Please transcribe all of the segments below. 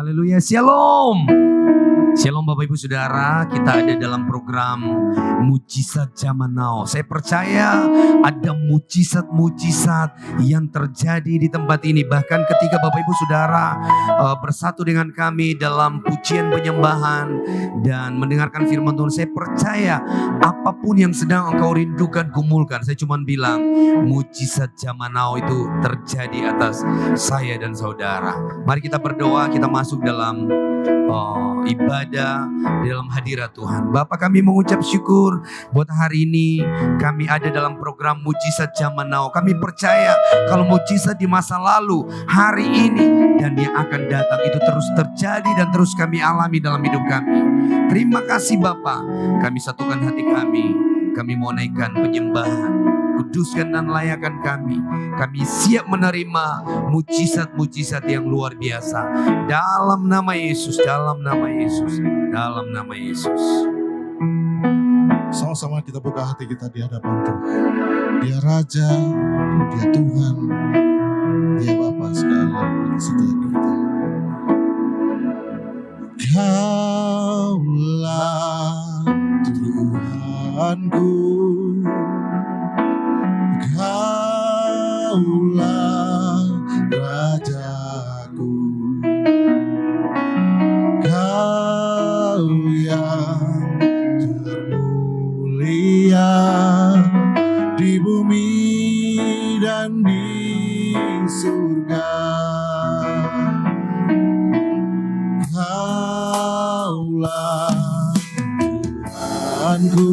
Haleluya, shalom. Shalom Bapak Ibu Saudara, kita ada dalam program Mujizat Zaman Now. Saya percaya ada mujizat-mujizat yang terjadi di tempat ini. Bahkan ketika Bapak Ibu Saudara bersatu dengan kami dalam pujian penyembahan dan mendengarkan firman Tuhan, saya percaya apapun yang sedang engkau rindukan, gumulkan. Saya cuma bilang mujizat Zaman Now itu terjadi atas saya dan saudara. Mari kita berdoa, kita masuk dalam ibadah dalam hadirat Tuhan. Bapak, kami mengucap syukur buat hari ini kami ada dalam program Mujizat Zaman Now. Kami percaya kalau mujizat di masa lalu, hari ini dan yang akan datang itu terus terjadi dan terus kami alami dalam hidup kami. Terima kasih Bapak. Kami satukan hati kami. Kami mau naikkan penyembahan. Kuduskan dan layakkan kami. Kami siap menerima mujizat-mujizat yang luar biasa. Dalam nama Yesus, dalam nama Yesus, dalam nama Yesus. Sama-sama kita buka hati kita di hadapan Tuhan. Dia Raja, Dia Tuhan, Dia Bapa segala bagi setiap kita. Kaulah Tuhanku, Kaulah Rajaku, Kau yang termulia di bumi dan di surga. Kaulah Tuhanku,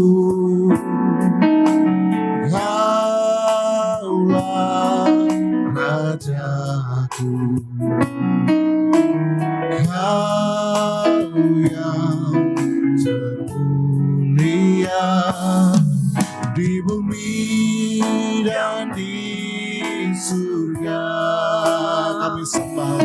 Rajaku, Kau yang termulia di bumi dan di surga. Kami sembah,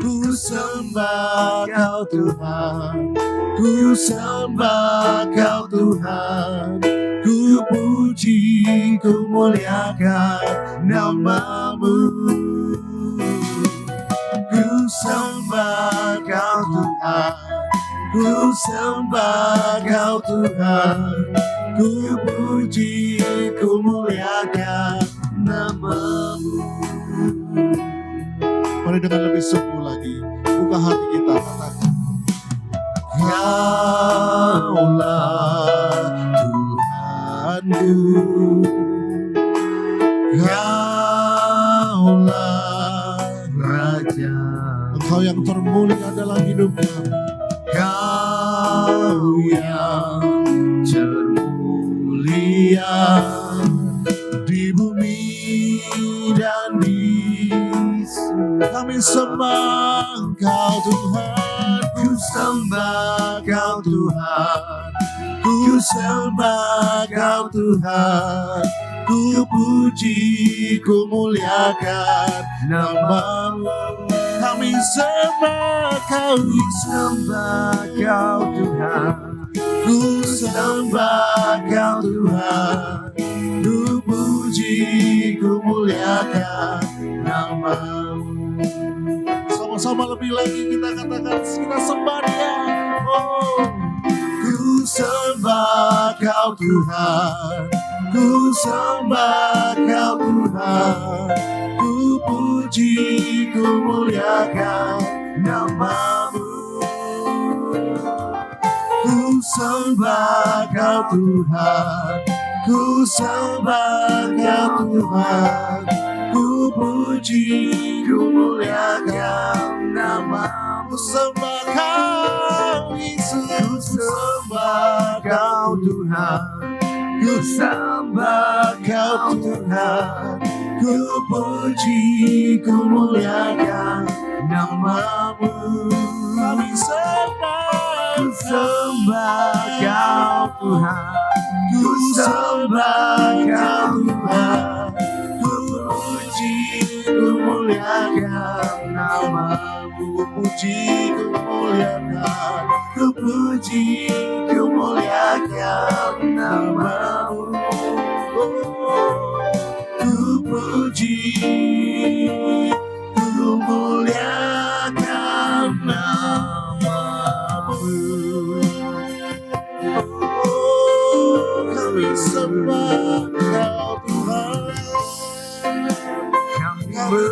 ku sembah Kau Tuhan, ku sembah Kau Tuhan, ku puji, ku muliakan nama-Mu. Ku sembah Kau Tuhan, ku sembah Kau Tuhan, ku puji, ku muliakan nama-Mu. Mari dengan lebih sungguh lagi, buka hati kita, katakan, Kaulah Tuhanku, Kaulah Raja, Engkau yang termulia dalam hidup kami, Kau yang termulia di bumi dan di surga. Kami sembah Engkau Tuhan, ku sembah Kau Tuhan, ku sembah Kau Tuhan, ku puji, ku muliakan nama-Mu. Kami sembah Kau, ku sembah Kau Tuhan, ku sembah Kau Tuhan, ku puji, ku muliakan nama-Mu. Sama-sama lebih lagi kita katakan, kita sembah Dia. Oh, ku sembah Kau Tuhan, ku sembah Kau Tuhan, ku puji, ku muliakan nama-Mu. Ku sembah Kau Tuhan, ku sembah Kau Tuhan, ku puji, ku muliakan nama-Mu. Sembah Kau Yesus, ku sembah Kau Tuhan, ku sembah Kau Tuhan, ku puji, ku muliakan nama-Mu. Kami sembah, ku sembah Kau Tuhan, ku sembah Kau Tuhan, ku puji, ku muliakan nama-Mu. Ku puji, ku muliakan, ku puji, ku muliakan nama-Mu. Ku puji, ku muliakan nama-Mu. Oh, kami sembah Kau Tuhan. Kami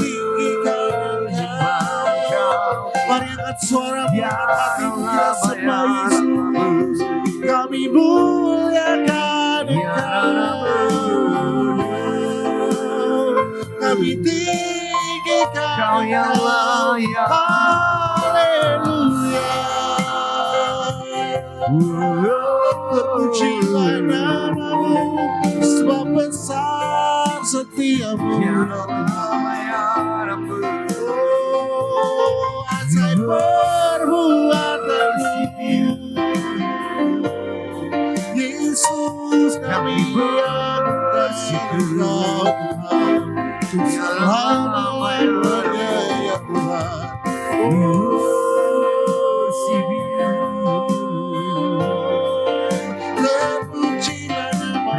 tinggikan Kau. Mari angkat suara, angkat hati kita sembah Yesus. Kami muliakan Engkau. Kami tinggikan Kau yang layak. Haleluya. Terpujilah namamu, sebab besar setiamu ya Allah. Oh, ajaib perbuatanmu, Yesus, kami bersyukur Tuhan, haleluya ya Tuhan.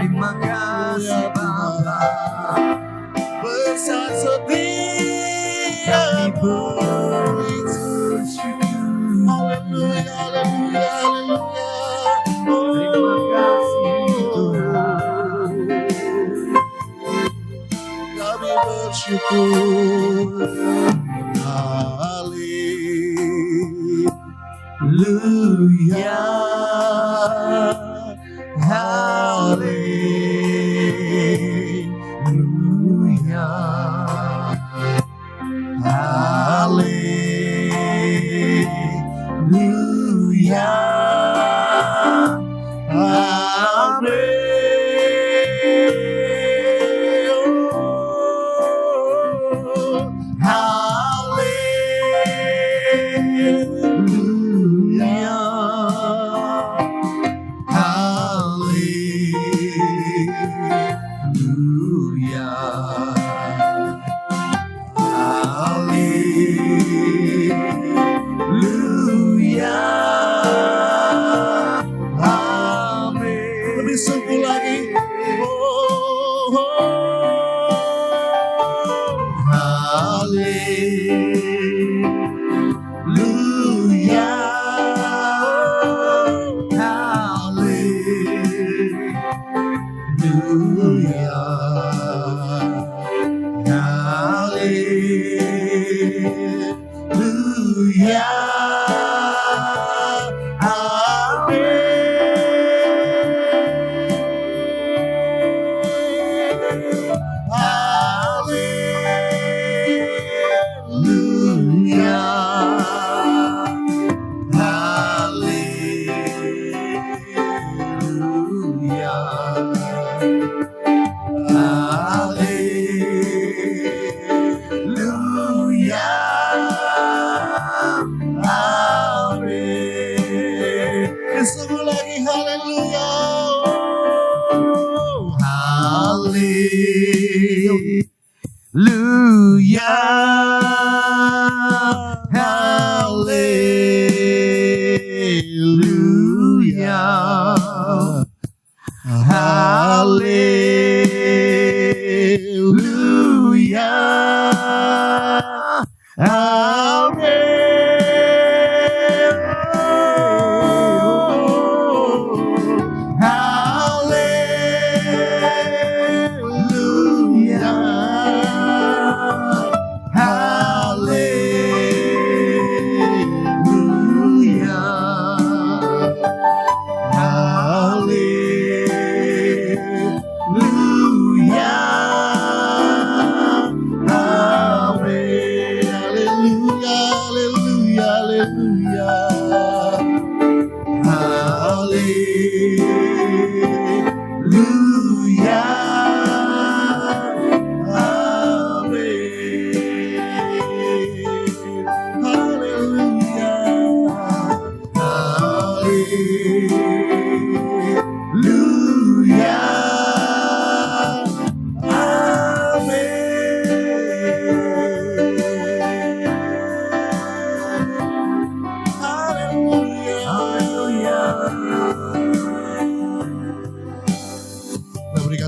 Terima kasih Bapa, besar setiamu, haleluya, haleluya, haleluya. terima kasih Tuhan. Kami bersyukur. Haleluya, haleluya, haleluya, lebih sungguh lagi. Oh, haleluya, haleluya, haleluya. Sungguh lagi haleluya. Haleluya. Haleluya. Haleluya.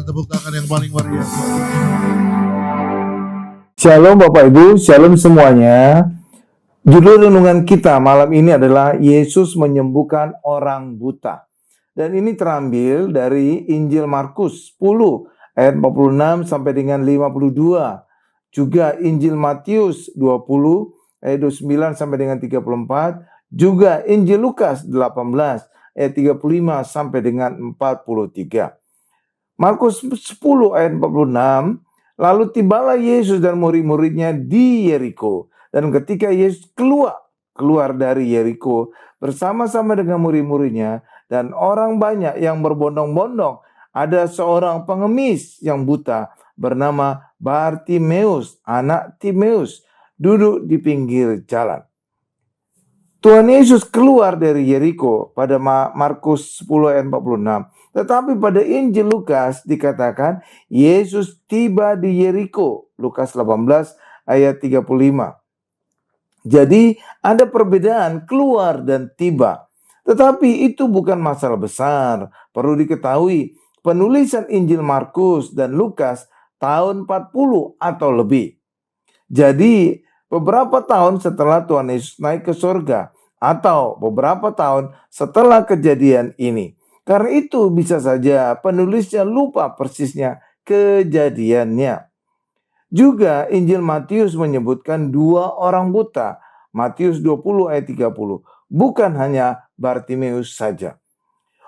Tepuk tangan yang paling meriah. Shalom Bapak Ibu, shalom semuanya. Judul renungan kita malam ini adalah Yesus menyembuhkan orang buta. Dan ini terambil dari Injil Markus 10 ayat 46 sampai dengan 52. Juga Injil Matius 20 ayat 29 sampai dengan 34. Juga Injil Lukas 18 ayat 35 sampai dengan 43. Markus 10 ayat 46, lalu tibalah Yesus dan murid-muridnya di Yeriko. Dan ketika Yesus keluar dari Yeriko bersama-sama dengan murid-muridnya dan orang banyak yang berbondong-bondong, ada seorang pengemis yang buta bernama Bartimeus, anak Timeus, duduk di pinggir jalan. Tuhan Yesus keluar dari Yeriko pada Markus 10 ayat 46. Tetapi pada Injil Lukas dikatakan Yesus tiba di Yeriko. Lukas 18 ayat 35. Jadi ada perbedaan keluar dan tiba. Tetapi itu bukan masalah besar. Perlu diketahui penulisan Injil Markus dan Lukas tahun 40 atau lebih. Jadi beberapa tahun setelah Tuhan Yesus naik ke surga atau beberapa tahun setelah kejadian ini. Karena itu bisa saja penulisnya lupa persisnya kejadiannya. Juga Injil Matius menyebutkan 2 orang buta. Matius 20 ayat 30. Bukan hanya Bartimeus saja.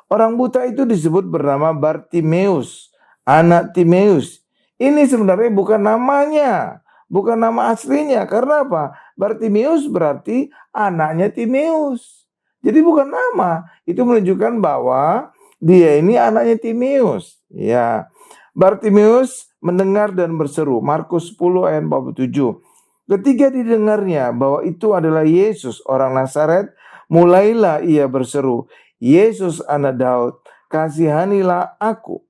Orang buta itu disebut bernama Bartimeus, anak Timeus. Ini sebenarnya bukan namanya. Bukan nama aslinya. Karena apa? Bartimeus berarti anaknya Timeus. Jadi bukan nama. Itu menunjukkan bahwa dia ini anaknya Timeus. Ya. Bartimeus mendengar dan berseru. Markus 10 ayat 47. Ketika didengarnya bahwa itu adalah Yesus orang Nazaret, mulailah ia berseru, Yesus anak Daud, kasihanilah aku.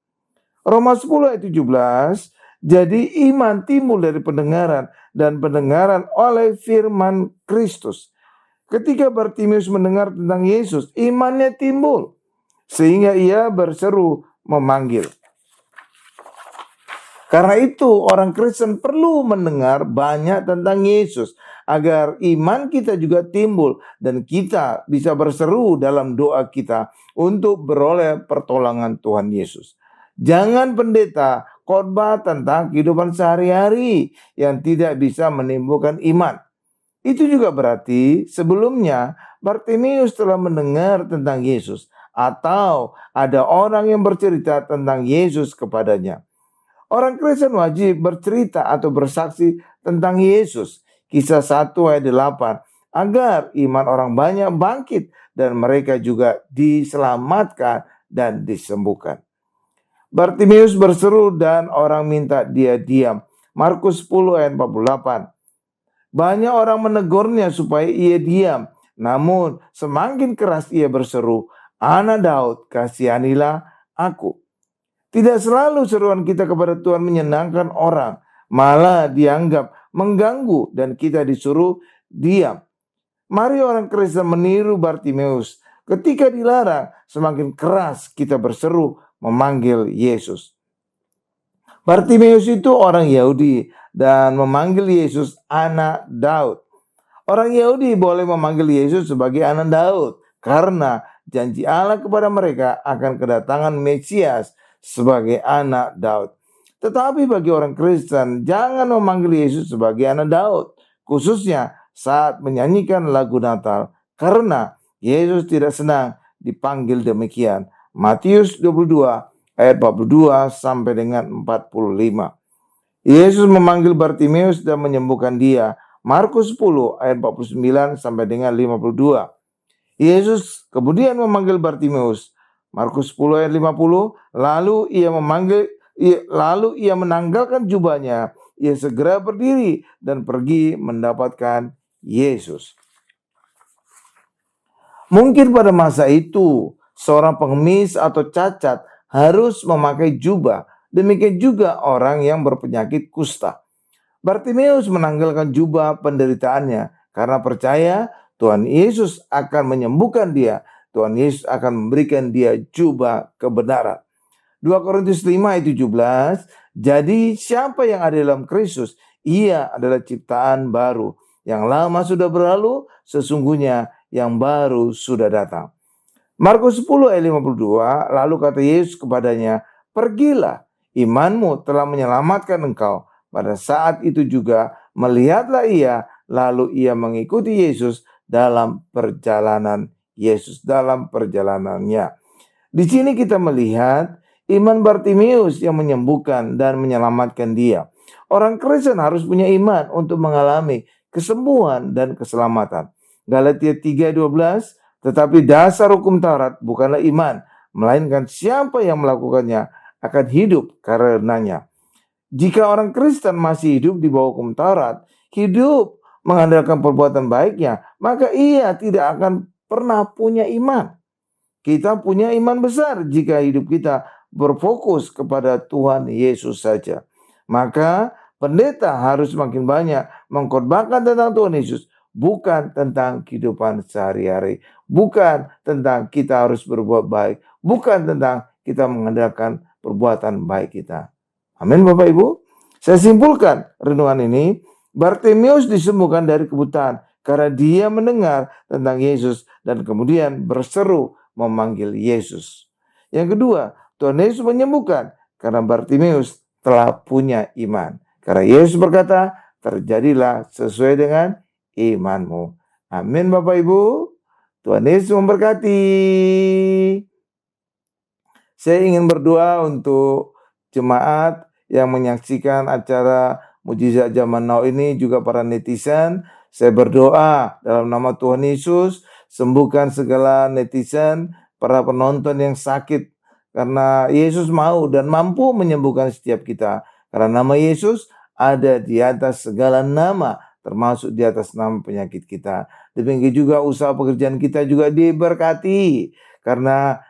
Roma 10 ayat 17. Jadi iman timbul dari pendengaran dan pendengaran oleh firman Kristus. Ketika Bartimeus mendengar tentang Yesus, imannya timbul sehingga ia berseru memanggil. Karena itu orang Kristen perlu mendengar banyak tentang Yesus agar iman kita juga timbul dan kita bisa berseru dalam doa kita untuk beroleh pertolongan Tuhan Yesus. Jangan pendeta khotbah tentang kehidupan sehari-hari yang tidak bisa menimbulkan iman. Itu juga berarti sebelumnya Bartimeus telah mendengar tentang Yesus atau ada orang yang bercerita tentang Yesus kepadanya. Orang Kristen wajib bercerita atau bersaksi tentang Yesus. Kisah 1 ayat 8. Agar iman orang banyak bangkit dan mereka juga diselamatkan dan disembuhkan. Bartimeus berseru dan orang minta dia diam. Markus 10 ayat 48. Banyak orang menegurnya supaya ia diam. Namun semakin keras ia berseru, Anak Daud, kasihanilah aku. Tidak selalu seruan kita kepada Tuhan menyenangkan orang. Malah dianggap mengganggu dan kita disuruh diam. Mari orang Kristen meniru Bartimeus. Ketika dilarang, semakin keras kita berseru memanggil Yesus. Bartimeus itu orang Yahudi dan memanggil Yesus anak Daud. Orang Yahudi boleh memanggil Yesus sebagai anak Daud karena janji Allah kepada mereka akan kedatangan Mesias sebagai anak Daud. Tetapi bagi orang Kristen jangan memanggil Yesus sebagai anak Daud, khususnya saat menyanyikan lagu Natal karena Yesus tidak senang dipanggil demikian. Matius 22 ayat 42 sampai dengan 45. Yesus memanggil Bartimeus dan menyembuhkan dia. Markus 10 ayat 49 sampai dengan 52. Yesus kemudian memanggil Bartimeus. Markus 10 ayat 50. Lalu ia menanggalkan jubahnya. Ia segera berdiri dan pergi mendapatkan Yesus. Mungkin pada masa itu seorang pengemis atau cacat harus memakai jubah. Demikian juga orang yang berpenyakit kusta. Bartimeus menanggalkan jubah penderitaannya karena percaya Tuhan Yesus akan menyembuhkan dia. Tuhan Yesus akan memberikan dia jubah kebenaran. 2 Korintus 5 ayat 17. Jadi siapa yang ada dalam Kristus, ia adalah ciptaan baru. Yang lama sudah berlalu, sesungguhnya yang baru sudah datang. Markus 10 ayat 52, lalu kata Yesus kepadanya, "Pergilah, imanmu telah menyelamatkan engkau." Pada saat itu juga melihatlah ia, lalu ia mengikuti Yesus dalam perjalanannya. Di sini kita melihat iman Bartimeus yang menyembuhkan dan menyelamatkan dia. Orang Kristen harus punya iman untuk mengalami kesembuhan dan keselamatan. Galatia 3:12, tetapi dasar hukum Taurat bukanlah iman, melainkan siapa yang melakukannya akan hidup karenanya. Jika orang Kristen masih hidup di bawah hukum Taurat, hidup mengandalkan perbuatan baiknya, maka ia tidak akan pernah punya iman. Kita punya iman besar jika hidup kita berfokus kepada Tuhan Yesus saja. Maka pendeta harus makin banyak mengkhotbahkan tentang Tuhan Yesus, bukan tentang kehidupan sehari-hari, bukan tentang kita harus berbuat baik, bukan tentang kita mengandalkan perbuatan baik kita. Amin Bapak Ibu. Saya simpulkan renungan ini, Bartimeus disembuhkan dari kebutaan karena dia mendengar tentang Yesus dan kemudian berseru memanggil Yesus. Yang kedua, Tuhan Yesus menyembuhkan karena Bartimeus telah punya iman. Karena Yesus berkata, terjadilah sesuai dengan imanmu. Amin Bapak Ibu. Tuhan Yesus memberkati. Saya ingin berdoa untuk jemaat yang menyaksikan acara Mujizat Zaman Now ini, juga para netizen. Saya berdoa dalam nama Tuhan Yesus, sembuhkan segala netizen, para penonton yang sakit. Karena Yesus mau dan mampu menyembuhkan setiap kita. Karena nama Yesus ada di atas segala nama, termasuk di atas nama penyakit kita. Demikian juga usaha pekerjaan kita juga diberkati. Karena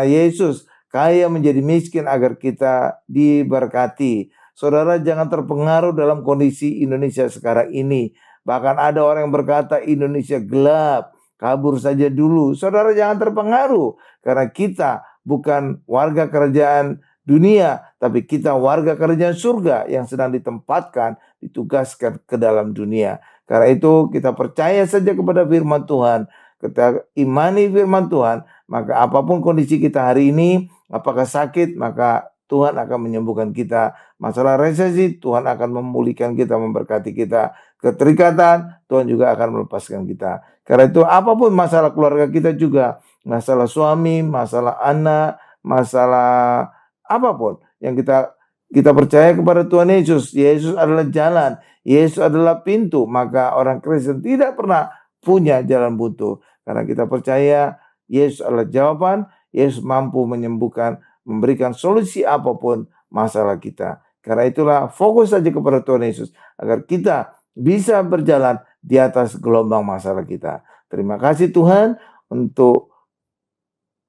Yesus kaya menjadi miskin agar kita diberkati. Saudara jangan terpengaruh dalam kondisi Indonesia sekarang ini. Bahkan ada orang yang berkata Indonesia gelap, kabur saja dulu. Saudara jangan terpengaruh, karena kita bukan warga kerajaan dunia, tapi kita warga kerajaan surga yang sedang ditempatkan, ditugaskan ke dalam dunia. Karena itu kita percaya saja kepada firman Tuhan. Kita imani firman Tuhan, maka apapun kondisi kita hari ini, apakah sakit, maka Tuhan akan menyembuhkan kita. Masalah resesi, Tuhan akan memulihkan kita, memberkati kita. Keterikatan, Tuhan juga akan melepaskan kita. Karena itu apapun masalah keluarga kita juga, masalah suami, masalah anak, masalah apapun yang kita percaya kepada Tuhan Yesus. Yesus adalah jalan, Yesus adalah pintu. Maka orang Kristen tidak pernah punya jalan buntu. Karena kita percaya Yesus adalah jawaban, Yesus mampu menyembuhkan, memberikan solusi apapun masalah kita. Karena itulah fokus saja kepada Tuhan Yesus, agar kita bisa berjalan di atas gelombang masalah kita. Terima kasih Tuhan untuk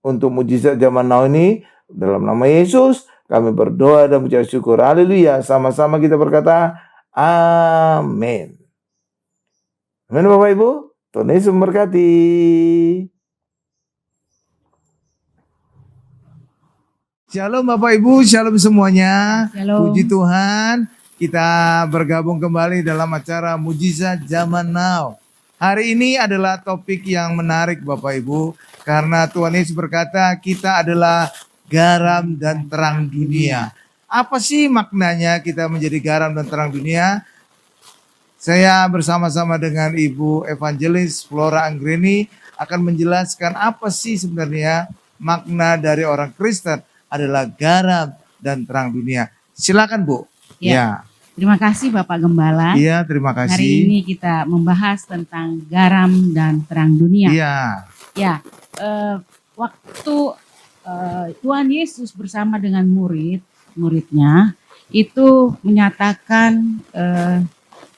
mujizat zaman now ini. Dalam nama Yesus kami berdoa dan mengucap syukur. Haleluya. Sama-sama kita berkata amin. Amin Bapak Ibu. Tuhan Yesus memberkati. Shalom Bapak Ibu, shalom semuanya. Shalom. Puji Tuhan, kita bergabung kembali dalam acara Mujizat Zaman Now. Hari ini adalah topik yang menarik Bapak Ibu, karena Tuhan Yesus berkata kita adalah garam dan terang dunia. Apa sih maknanya kita menjadi garam dan terang dunia? Saya bersama-sama dengan Ibu Evangelis Flora Anggreni akan menjelaskan apa sih sebenarnya makna dari orang Kristen adalah garam dan terang dunia. Silakan Bu. Ya. Terima kasih Bapak Gembala. Iya, terima kasih. Hari ini kita membahas tentang garam dan terang dunia. Iya. Ya, waktu Tuhan Yesus bersama dengan muridnya itu menyatakan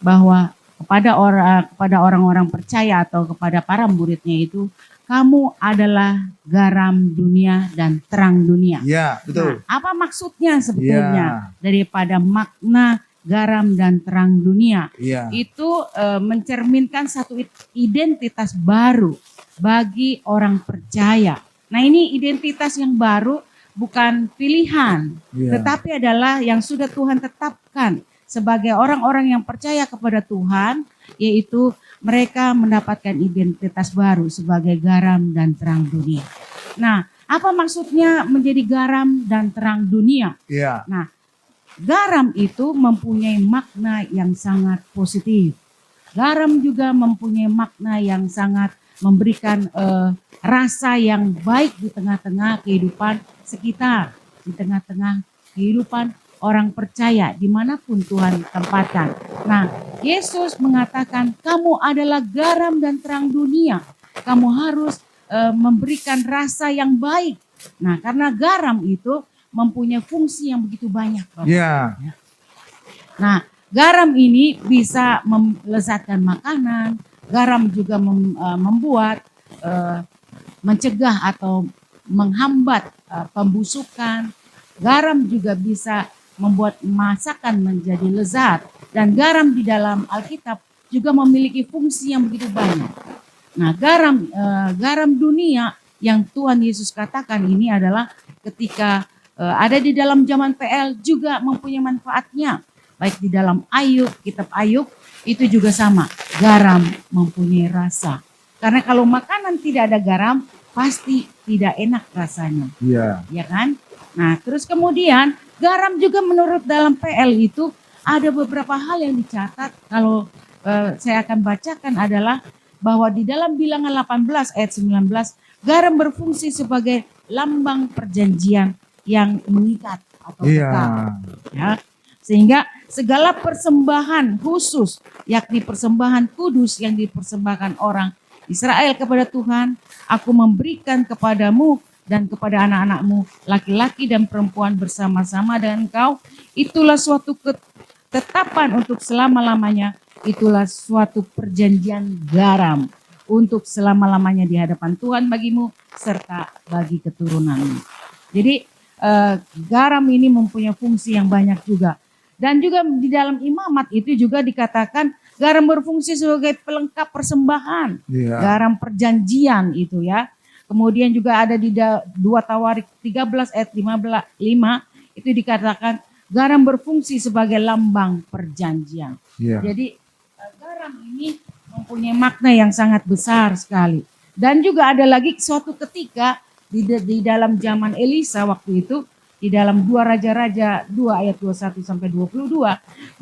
bahwa kepada orang-orang percaya atau kepada para muridnya itu, kamu adalah garam dunia dan terang dunia. Iya, betul. Nah, apa maksudnya sebetulnya daripada makna garam dan terang dunia? Iya. Itu mencerminkan satu identitas baru bagi orang percaya. Nah, ini identitas yang baru, bukan pilihan, tetapi adalah yang sudah Tuhan tetapkan sebagai orang-orang yang percaya kepada Tuhan, yaitu mereka mendapatkan identitas baru sebagai garam dan terang dunia. Nah, apa maksudnya menjadi garam dan terang dunia? Iya. Nah, garam itu mempunyai makna yang sangat positif. Garam juga mempunyai makna yang sangat memberikan rasa yang baik di tengah-tengah kehidupan sekitar, di tengah-tengah kehidupan orang percaya dimanapun Tuhan tempatkan. Nah, Yesus mengatakan kamu adalah garam dan terang dunia. Kamu harus memberikan rasa yang baik. Nah, karena garam itu mempunyai fungsi yang begitu banyak, Bapak. Iya. Nah, garam ini bisa melezatkan makanan. Garam juga membuat mencegah atau menghambat pembusukan. Garam juga bisa membuat masakan menjadi lezat. Dan garam di dalam Alkitab juga memiliki fungsi yang begitu banyak. Nah, garam dunia yang Tuhan Yesus katakan ini adalah ketika ada di dalam zaman PL juga mempunyai manfaatnya. Baik di dalam Ayub, kitab Ayub itu juga sama. Garam mempunyai rasa. Karena kalau makanan tidak ada garam, pasti tidak enak rasanya. Iya. Ya kan? Nah, terus kemudian garam juga menurut dalam PL itu ada beberapa hal yang dicatat. Kalau saya akan bacakan adalah bahwa di dalam Bilangan 18 ayat 19, garam berfungsi sebagai lambang perjanjian yang mengikat atau kekal. Ya. Sehingga segala persembahan khusus, yakni persembahan kudus yang dipersembahkan orang Israel kepada Tuhan, aku memberikan kepadamu dan kepada anak-anakmu, laki-laki dan perempuan bersama-sama dengan engkau. Itulah suatu ketetapan untuk selama-lamanya. Itulah suatu perjanjian garam untuk selama-lamanya di hadapan Tuhan bagimu serta bagi keturunanmu. Jadi garam ini mempunyai fungsi yang banyak juga. Dan juga di dalam imamat itu juga dikatakan garam berfungsi sebagai pelengkap persembahan. Iya. Garam perjanjian itu ya. Kemudian juga ada di 2 Tawarik 13 ayat 5 itu dikatakan garam berfungsi sebagai lambang perjanjian. Iya. Jadi garam ini mempunyai makna yang sangat besar sekali. Dan juga ada lagi suatu ketika di dalam zaman Elisa waktu itu, di dalam 2 Raja-Raja 2 ayat 21 sampai 22,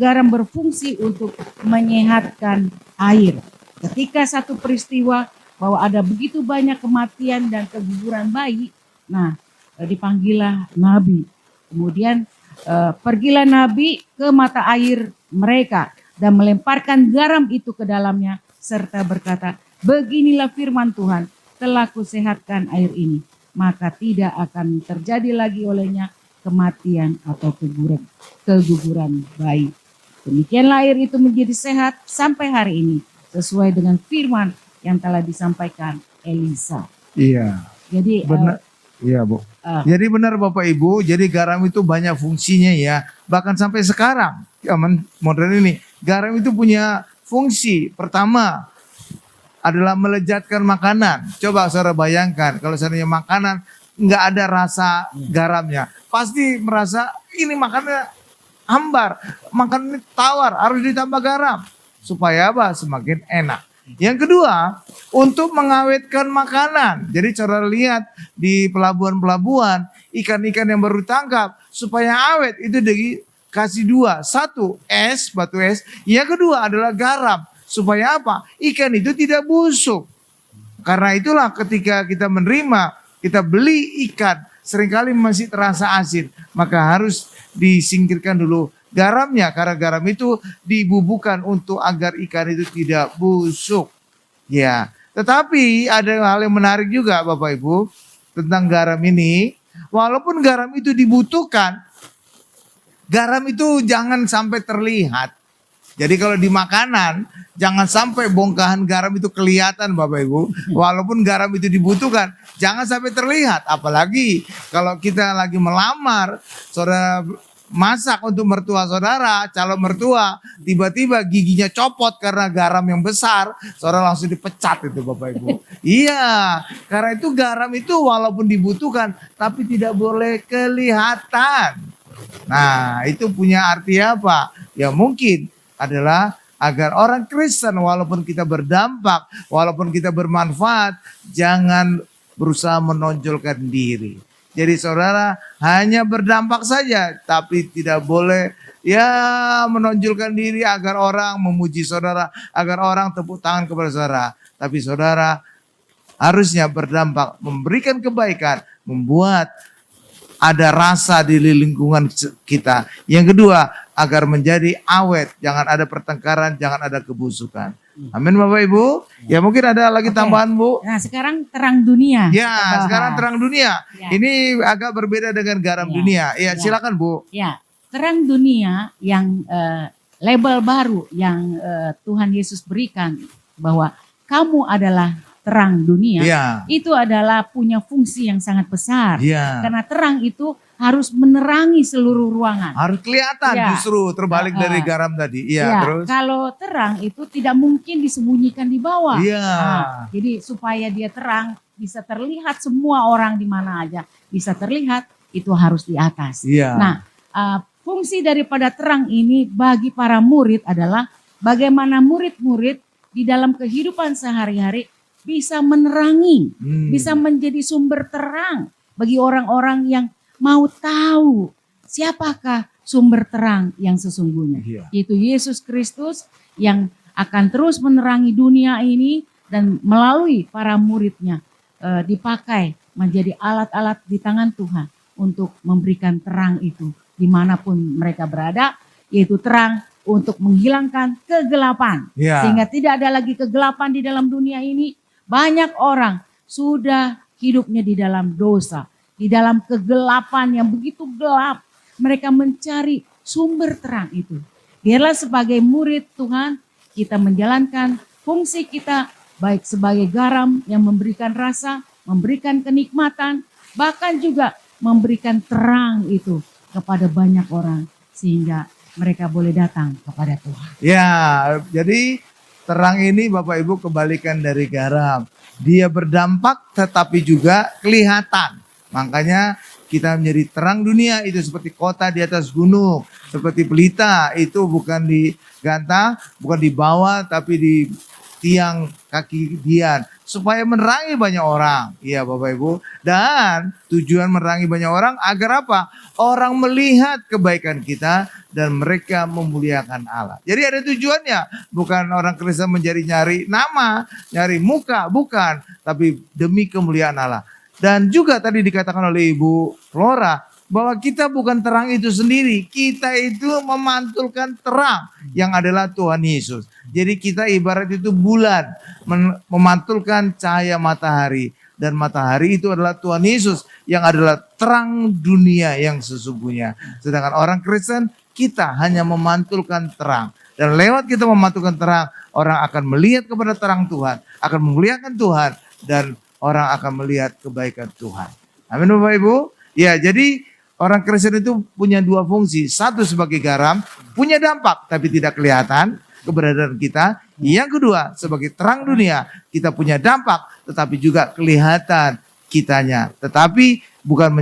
garam berfungsi untuk menyehatkan air. Ketika satu peristiwa bahwa ada begitu banyak kematian dan keguguran bayi, nah dipanggillah nabi. Kemudian pergilah nabi ke mata air mereka dan melemparkan garam itu ke dalamnya serta berkata, beginilah firman Tuhan, telah kusehatkan air ini, maka tidak akan terjadi lagi olehnya kematian atau keguguran bayi. Demikianlah air itu menjadi sehat sampai hari ini, sesuai dengan firman yang telah disampaikan Elisa. Iya. Jadi Benar. Iya, Bu. Jadi benar Bapak Ibu, jadi garam itu banyak fungsinya ya. Bahkan sampai sekarang, zaman modern ini, garam itu punya fungsi. Pertama adalah melezatkan makanan. Coba saudara bayangkan, kalau seandainya makanan nggak ada rasa garamnya, pasti merasa ini makannya hambar, makan ini tawar, harus ditambah garam. Supaya apa? Semakin enak. Yang kedua, untuk mengawetkan makanan. Jadi saudara lihat di pelabuhan-pelabuhan, ikan-ikan yang baru tangkap, supaya awet itu dikasih 2. 1, es, batu es. Yang kedua adalah garam. Supaya apa? Ikan itu tidak busuk. Karena itulah ketika kita menerima, kita beli ikan, seringkali masih terasa asin. Maka harus disingkirkan dulu garamnya, karena garam itu dibubuhkan untuk agar ikan itu tidak busuk. Ya, tetapi ada hal yang menarik juga Bapak Ibu tentang garam ini. Walaupun garam itu dibutuhkan, garam itu jangan sampai terlihat. Jadi kalau di makanan, jangan sampai bongkahan garam itu kelihatan Bapak Ibu. Walaupun garam itu dibutuhkan, jangan sampai terlihat. Apalagi kalau kita lagi melamar, saudara masak untuk mertua saudara, calon mertua, tiba-tiba giginya copot karena garam yang besar, saudara langsung dipecat itu Bapak Ibu. Iya, karena itu garam itu walaupun dibutuhkan, tapi tidak boleh kelihatan. Nah, itu punya arti apa? yang mungkin adalah agar orang Kristen walaupun kita berdampak, walaupun kita bermanfaat, jangan berusaha menonjolkan diri. Jadi saudara hanya berdampak saja, tapi tidak boleh menonjolkan diri agar orang memuji saudara, agar orang tepuk tangan kepada saudara. Tapi saudara harusnya berdampak, memberikan kebaikan, membuat ada rasa di lingkungan kita. Yang kedua, agar menjadi awet, jangan ada pertengkaran, jangan ada kebusukan. Amin Bapak Ibu. Ya mungkin ada lagi tambahan Bu. Nah sekarang terang dunia. Ya sekarang terang dunia. Ya. Ini agak berbeda dengan garam dunia. Ya silakan Bu. Ya, terang dunia yang label baru yang Tuhan Yesus berikan bahwa kamu adalah terang dunia. Ya. Itu adalah punya fungsi yang sangat besar. Ya. Karena terang itu harus menerangi seluruh ruangan. Harus kelihatan Ya. justru terbalik dari garam tadi. Iya, Ya, terus. kalau terang itu tidak mungkin disembunyikan di bawah. Iya. Nah, jadi supaya dia terang bisa terlihat semua orang di mana aja bisa terlihat, itu harus di atas. Iya. Nah, fungsi daripada terang ini bagi para murid adalah bagaimana murid-murid di dalam kehidupan sehari-hari bisa menerangi, bisa menjadi sumber terang bagi orang-orang yang mau tahu siapakah sumber terang yang sesungguhnya. Iya. Yaitu Yesus Kristus yang akan terus menerangi dunia ini dan melalui para muridnya dipakai menjadi alat-alat di tangan Tuhan untuk memberikan terang itu dimanapun mereka berada, yaitu terang untuk menghilangkan kegelapan. Iya. Sehingga tidak ada lagi kegelapan di dalam dunia ini. Banyak orang sudah hidupnya di dalam dosa, di dalam kegelapan yang begitu gelap. Mereka mencari sumber terang itu. Biarlah sebagai murid Tuhan kita menjalankan fungsi kita baik sebagai garam yang memberikan rasa, memberikan kenikmatan, bahkan juga memberikan terang itu kepada banyak orang sehingga mereka boleh datang kepada Tuhan. Ya, jadi terang ini Bapak Ibu kebalikan dari garam. Dia berdampak tetapi juga kelihatan. Makanya kita menjadi terang dunia itu seperti kota di atas gunung. Seperti pelita itu bukan digantang, bukan di bawah tapi di tiang kaki dian. Supaya menerangi banyak orang. Iya Bapak Ibu. Dan tujuan menerangi banyak orang agar apa? Orang melihat kebaikan kita dan mereka memuliakan Allah. Jadi ada tujuannya. Bukan orang Kristen nyari nama, nyari muka. Bukan. Tapi demi kemuliaan Allah. Dan juga tadi dikatakan oleh Ibu Flora bahwa kita bukan terang itu sendiri. Kita itu memantulkan terang yang adalah Tuhan Yesus. Jadi kita ibarat itu bulan memantulkan cahaya matahari. Dan matahari itu adalah Tuhan Yesus yang adalah terang dunia yang sesungguhnya. Sedangkan orang Kristen kita hanya memantulkan terang. Dan lewat kita memantulkan terang, orang akan melihat kepada terang Tuhan. Akan memuliakan Tuhan dan orang akan melihat kebaikan Tuhan. Amin Bapak Ibu. Ya jadi orang Kristen itu punya dua fungsi. Satu sebagai garam, punya dampak tapi tidak kelihatan keberadaan kita. Yang kedua sebagai terang dunia, kita punya dampak tetapi juga kelihatan kitanya. Tetapi bukan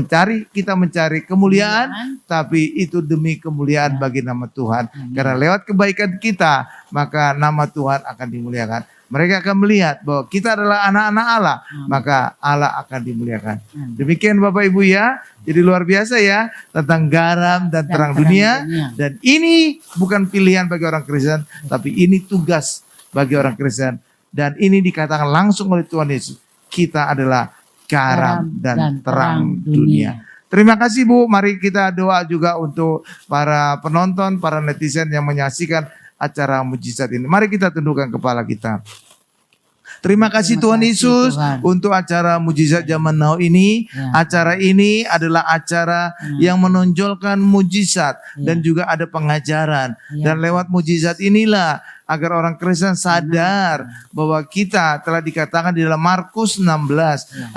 kita mencari kemuliaan, tapi itu demi kemuliaan bagi nama Tuhan. Karena lewat kebaikan kita, maka nama Tuhan akan dimuliakan. Mereka akan melihat bahwa kita adalah anak-anak Allah, maka Allah akan dimuliakan. Demikian Bapak Ibu ya. Jadi luar biasa ya tentang garam dan terang dunia. Dan ini bukan pilihan bagi orang Kristen, tapi ini tugas bagi orang Kristen. Dan ini dikatakan langsung oleh Tuhan Yesus. Kita adalah garam dan terang dunia. Terima kasih Bu. Mari kita doa juga untuk para penonton, para netizen yang menyaksikan acara mujizat ini. Mari kita tundukkan kepala kita. Terima kasih Tuhan Yesus untuk acara mujizat zaman now ini. Acara ini adalah acara yang menonjolkan mujizat dan juga ada pengajaran. Dan lewat mujizat inilah agar orang Kristen sadar bahwa kita telah dikatakan di dalam Markus 16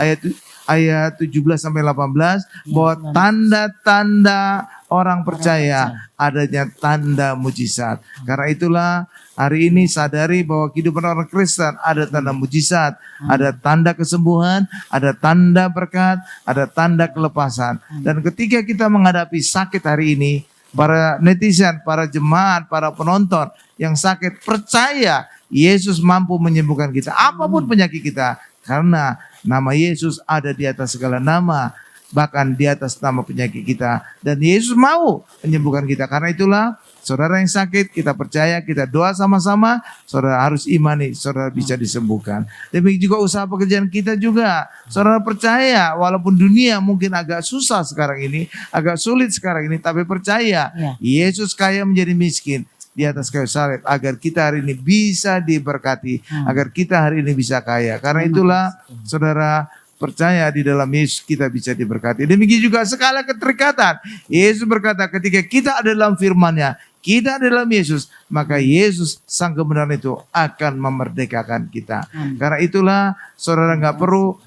ayat 17 sampai 18 bahwa tanda-tanda orang percaya adanya tanda mujizat. Karena itulah hari ini sadari bahwa kehidupan orang Kristen ada tanda mujizat, ada tanda kesembuhan, ada tanda berkat, ada tanda kelepasan. Dan ketika kita menghadapi sakit hari ini, para netizen, para jemaat, para penonton yang sakit, percaya Yesus mampu menyembuhkan kita. Apapun penyakit kita. Karena nama Yesus ada di atas segala nama. Bahkan di atas nama penyakit kita. Dan Yesus mau menyembuhkan kita. Karena itulah saudara yang sakit, kita percaya, kita doa sama-sama. Saudara harus imani, saudara bisa disembuhkan. Demikian juga usaha pekerjaan kita juga. Saudara percaya, walaupun dunia mungkin agak susah sekarang ini, agak sulit sekarang ini, tapi percaya Yesus kaya menjadi miskin di atas kayu salib agar kita hari ini bisa diberkati, agar kita hari ini bisa kaya. Karena itulah saudara percaya di dalam Yesus kita bisa diberkati. Demikian juga skala keterikatan. Yesus berkata ketika kita ada dalam firman-Nya, kita ada dalam Yesus, maka Yesus sang kebenaran itu akan memerdekakan kita. Karena itulah saudara nggak perlu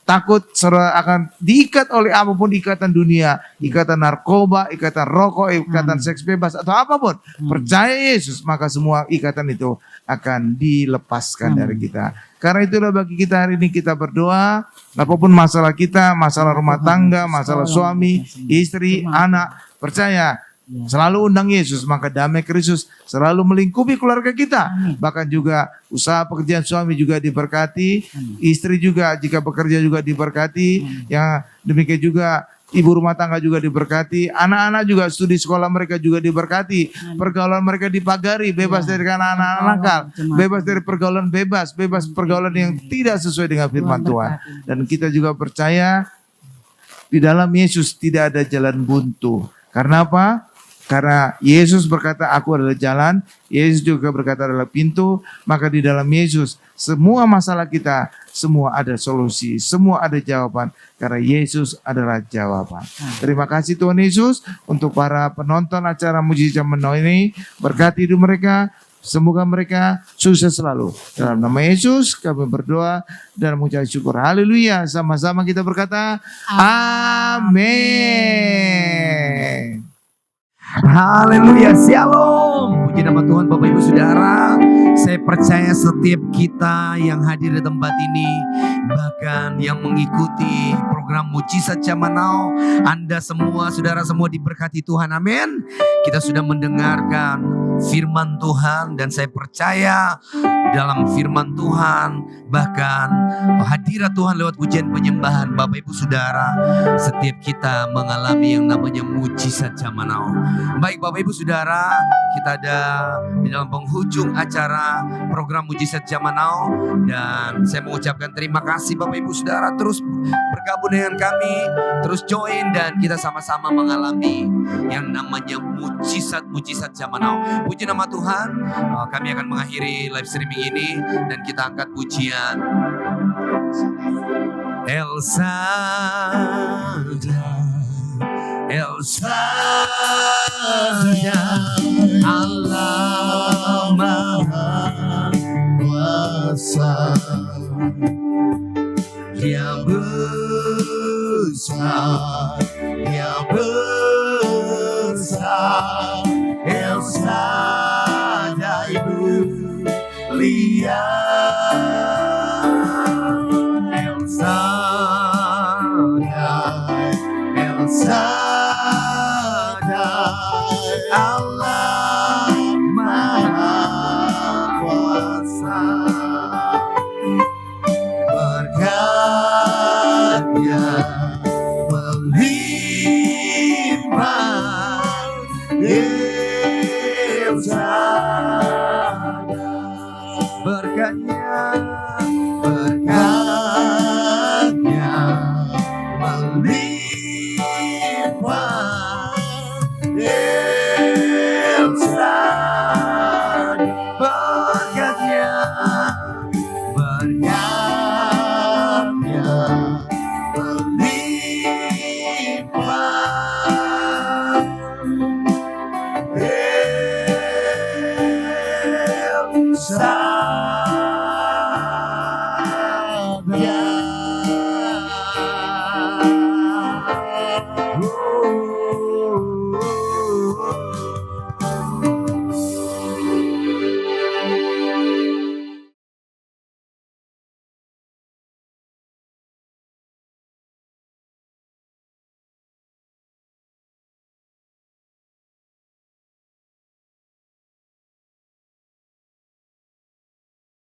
takut saudara akan diikat oleh apapun ikatan dunia, ikatan narkoba, ikatan rokok, ikatan seks bebas atau apapun. Percaya Yesus, maka semua ikatan itu akan dilepaskan dari kita. Karena itulah bagi kita hari ini kita berdoa, apapun masalah kita, masalah rumah tangga, masalah suami, istri, anak, percaya selalu undang Yesus, maka damai Kristus selalu melingkupi keluarga kita. Bahkan juga usaha pekerjaan suami juga diberkati, istri juga jika bekerja juga diberkati, yang demikian juga ibu rumah tangga juga diberkati, anak-anak juga studi sekolah mereka juga diberkati, pergaulan mereka dipagari, bebas dari anak-anak nakal, bebas dari pergaulan bebas pergaulan yang tidak sesuai dengan firman Tuhan. Dan kita juga percaya di dalam Yesus tidak ada jalan buntu. Karena apa? Karena Yesus berkata, aku adalah jalan, Yesus juga berkata adalah pintu, maka di dalam Yesus semua masalah kita, semua ada solusi, semua ada jawaban, karena Yesus adalah jawaban. Terima kasih Tuhan Yesus untuk para penonton acara Mujizat Zaman Now ini, berkati hidup mereka, sembuhkan mereka, sukses selalu. Dalam nama Yesus kami berdoa dan mengucap syukur. Haleluya. Sama-sama kita berkata, amin. Haleluya, shalom. Puji nama Tuhan Bapak Ibu Saudara. Saya percaya setiap kita yang hadir di tempat ini, bahkan yang mengikuti program Mujizat Zaman Now, Anda semua, saudara semua diberkati Tuhan, amin. Kita sudah mendengarkan firman Tuhan dan saya percaya dalam firman Tuhan, bahkan hadirat Tuhan lewat pujian penyembahan Bapak Ibu Saudara, setiap kita mengalami yang namanya mujizat zaman now. Baik Bapak Ibu Saudara, kita ada di dalam penghujung acara program Mujizat Zaman Now, dan saya mengucapkan terima kasih Bapak Ibu Saudara terus bergabung dengan kami, terus join dan kita sama-sama mengalami yang namanya mujizat zaman now. Puji nama Tuhan. Kami akan mengakhiri live streaming ini dan kita angkat pujian Elsa, Allah Maha Kuasa, Dia besar, Dia besar, Elsa Shaddai mulia, Elsa Shaddai, Allah Maha Kuasa, berkat-Nya melimpah, El Shaddai, berkat-Nya melimpah, El Shaddai, berkat-Nya melimpah, El Shaddai.